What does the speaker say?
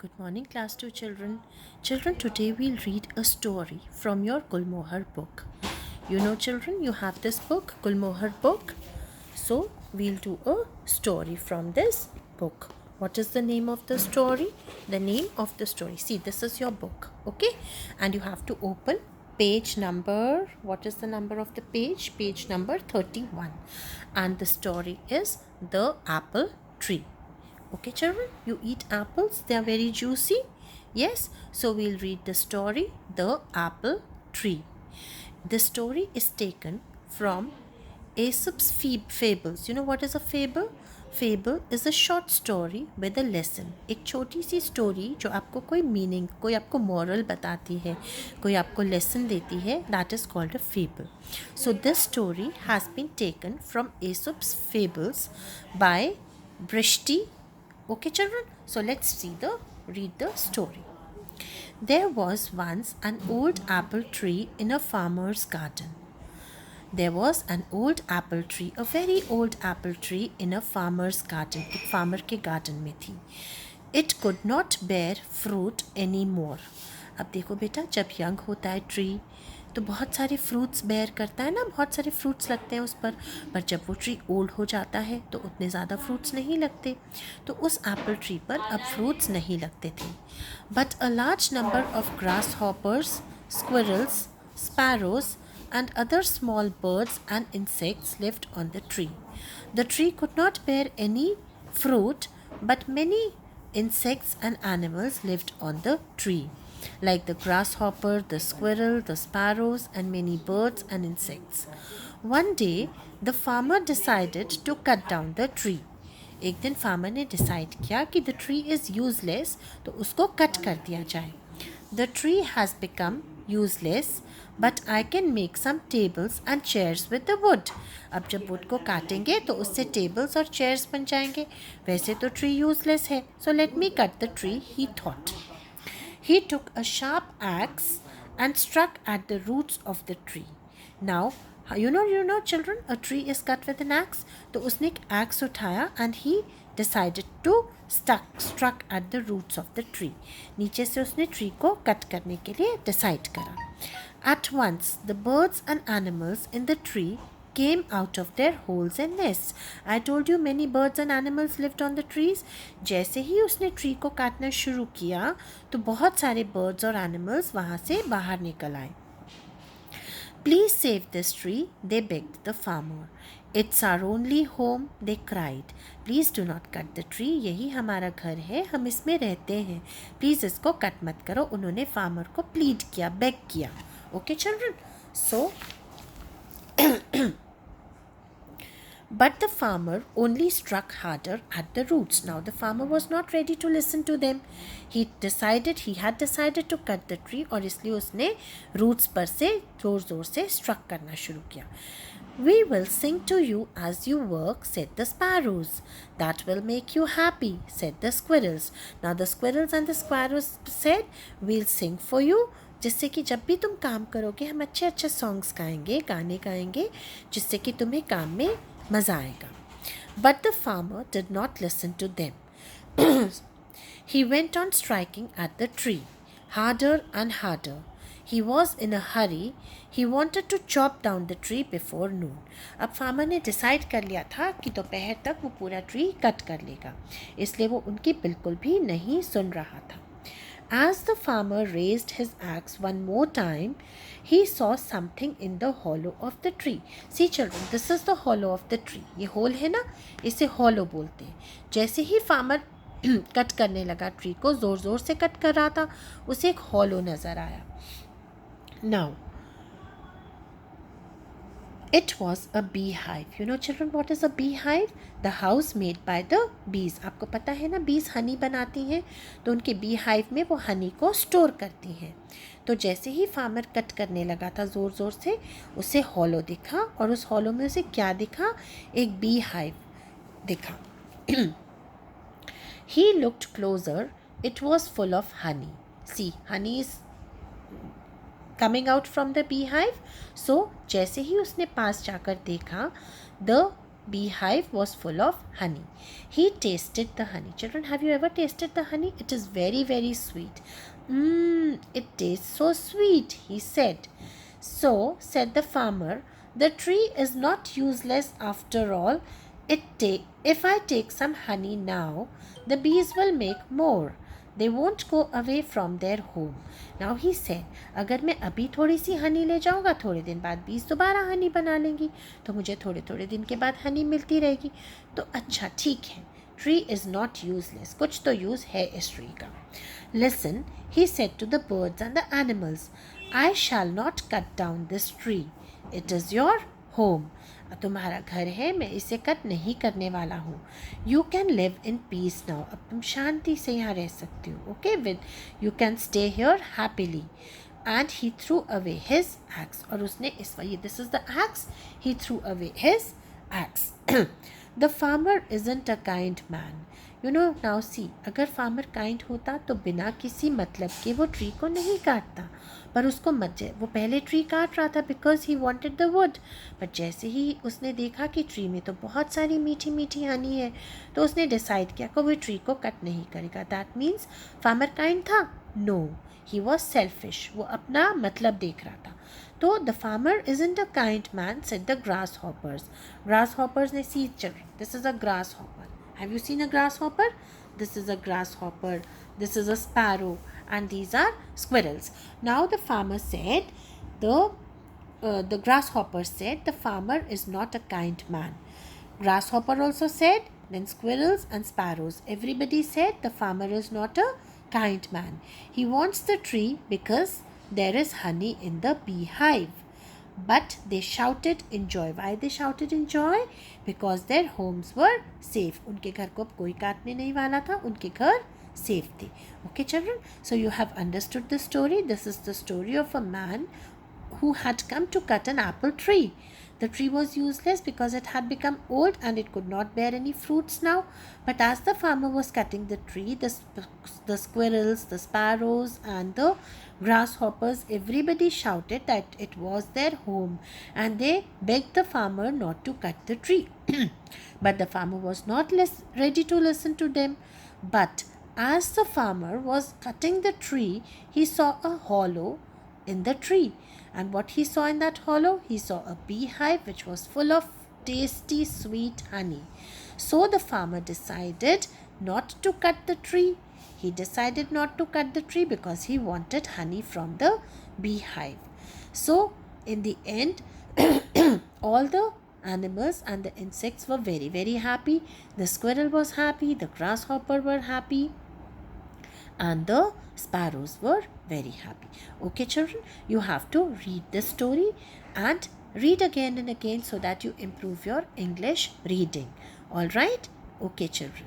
Good morning, class 2 children. Children, today we'll read a story from your Gulmohar book. You know, children, you have this book, Gulmohar book. So, we'll do a story from this book. What is the name of the story? The name of the story. See, this is your book, okay? And you have to open page number. What is the number of the page? Page number 31. And the story is The Apple Tree. Okay, children, you eat apples, they are very juicy. Yes, so we'll read the story The Apple Tree. The story is taken from Aesop's Fables. You know what is a fable? Fable is a short story with a lesson. एक छोटी सी story जो आपको कोई meaning, कोई आपको moral बताती है, कोई आपको लेसन देती है, that is called a fable. So this story has been taken from Aesop's Fables by Brishti. Okay, children, so let's read the story. There was once an old apple tree in a farmer's garden. There was an old apple tree, a very old apple tree in a farmer's garden. एक farmer के garden में थी. It could not bear fruit anymore. अब देखो बेटा, जब young होता है ट्री तो बहुत सारे फ्रूट्स बेयर करता है ना, बहुत सारे फ्रूट्स लगते हैं उस पर जब वो ट्री ओल्ड हो जाता है तो उतने ज़्यादा फ्रूट्स नहीं लगते. तो उस एप्पल ट्री पर अब फ्रूट्स नहीं लगते थे. But a large number of grass hoppers, squirrels, sparrows and other small birds and insects lived on the tree. The tree could not bear any fruit, but many insects and animals lived on the tree, like the grasshopper, the squirrel, the sparrows, and many birds and insects. One day, the farmer decided to cut down the tree. एक दिन farmer ने decide किया कि the tree is useless, तो उसको cut कर दिया जाए. The tree has become useless, but I can make some tables and chairs with the wood. अब जब wood को काटेंगे तो उससे tables और chairs बन जाएंगे. वैसे तो tree useless है, so let me cut the tree, he thought. He took a sharp axe and struck at the roots of the tree. Now, you know children, a tree is cut with an axe. तो उसने एक axe उठाया and he decided to struck at the roots of the tree. नीचे से उसने tree को cut करने के लिए डिसाइड करा. At once, the birds and animals in the tree came out of their holes and nests. I told you many birds and animals lived on the trees. जैसे ही उसने ट्री को काटना शुरू किया तो बहुत सारे birds और animals वहाँ से बाहर निकल आए. Please save this tree, they begged the farmer. It's our only home, they cried. Please do not cut the tree. यही हमारा घर है, हम इसमें रहते हैं. Please इसको कट मत करो. उन्होंने फार्मर को प्लीड किया, बेग किया. Okay, children? So, but the farmer only struck harder at the roots. Now the farmer was not ready to listen to them. He had decided to cut the tree और इसलिए उसने roots पर से जोर से struck करना शुरू किया. We will sing to you as you work, said the sparrows. That will make you happy, said the squirrels. Now the squirrels and the sparrows said, we'll sing for you. जिससे कि जब भी तुम काम करोगे हम अच्छे अच्छे सॉन्ग्स गाएंगे, गाने गाएंगे, जिससे कि तुम्हें काम में मज़ा आएगा. But the farmer did not listen to them. He went on striking at the tree, harder and harder. He was in a hurry. He wanted to chop down the tree before noon. अब farmer ने decide कर लिया था कि दोपहर तक वो पूरा ट्री कट कर लेगा, इसलिए वो उनकी बिल्कुल भी नहीं सुन रहा था. As the farmer raised his axe one more time, he saw something in the hollow of the tree. See children, this is the hollow of the tree. ये होल है ना, इसे hollow बोलते हैं. जैसे ही फार्मर कट करने लगा tree को, ज़ोर से कट कर रहा था, उसे एक hollow नज़र आया. Now, it was a beehive. You know children, what is a beehive? The house made by the bees. आपको पता है ना, bees honey बनाती हैं, तो उनके beehive में वो honey को store करती हैं. तो जैसे ही farmer कट करने लगा था ज़ोर से, उसे hollow दिखा और उस hollow में उसे क्या दिखा? एक beehive दिखा. He looked closer. It was full of honey. See, honey is coming out from the beehive. So जैसे ही उसने पास जाकर देखा, the beehive was full of honey. He tasted the honey. Children, have you ever tasted the honey? It is very, very sweet. It tastes so sweet, he said. So, said the farmer, the tree is not useless after all. If I take some honey now, the bees will make more. They won't go away from their home. Now he said, अगर मैं अभी थोड़ी सी हनी ले जाऊंगा, थोड़े दिन बाद बीज दोबारा हनी बना लेंगी, तो मुझे थोड़े थोड़े दिन के बाद हनी मिलती रहेगी. तो अच्छा ठीक है, ट्री इज़ नॉट यूजलेस, कुछ तो यूज़ है इस ट्री का. Listen, he said to the birds and the animals, I shall not cut down this tree. It is your home. तुम्हारा घर है, मैं इसे कट नहीं करने वाला हूँ. You can live in peace now. अब तुम शांति से यहाँ रह सकती हो. Okay, with you can stay here happily. And he through away his ex. और उसने this is the x. He through away his ex. The farmer isn't a kind man. You know, now see, अगर farmer kind होता तो बिना किसी मतलब के वो ट्री को नहीं काटता. पर उसको वो पहले ट्री काट रहा था because he wanted the wood. But जैसे ही उसने देखा कि ट्री में तो बहुत सारी मीठी मीठी हनी है, तो उसने डिसाइड किया कि वो ट्री को कट नहीं करेगा. दैट मीन्स फार्मर काइंड था? No, he was selfish. वो अपना मतलब देख रहा था. तो the farmer isn't a kind man, said the grasshoppers. Grasshoppers ने see, children, this is a grasshopper. Have you seen a grasshopper? This is a grasshopper. This is a sparrow. And these are squirrels. Now the farmer said, the grasshopper said, the farmer is not a kind man. Grasshopper also said, then squirrels and sparrows. Everybody said the farmer is not a kind man. He wants the tree because there is honey in the beehive. But they shouted in joy. Why they shouted in joy? Because their homes were safe. उनके घर को कोई काटने नहीं वाला था, उनके घर safe थे. Okay, children? So you have understood the story. This is the story of a man who had come to cut an apple tree. The tree was useless because it had become old and it could not bear any fruits now. But as the farmer was cutting the tree, the squirrels, the sparrows and the grasshoppers, everybody shouted that it was their home, and they begged the farmer not to cut the tree. But the farmer was not ready to listen to them. But as the farmer was cutting the tree, he saw a hollow in the tree. And what he saw in that hollow? He saw a beehive which was full of tasty sweet honey. So the farmer decided not to cut the tree. He decided not to cut the tree because he wanted honey from the beehive. So in the end, all the animals and the insects were very, very happy. The squirrel was happy, the grasshopper were happy, and the sparrows were very happy. Okay, children, you have to read this story and read again and again so that you improve your English reading. All right? Okay, children.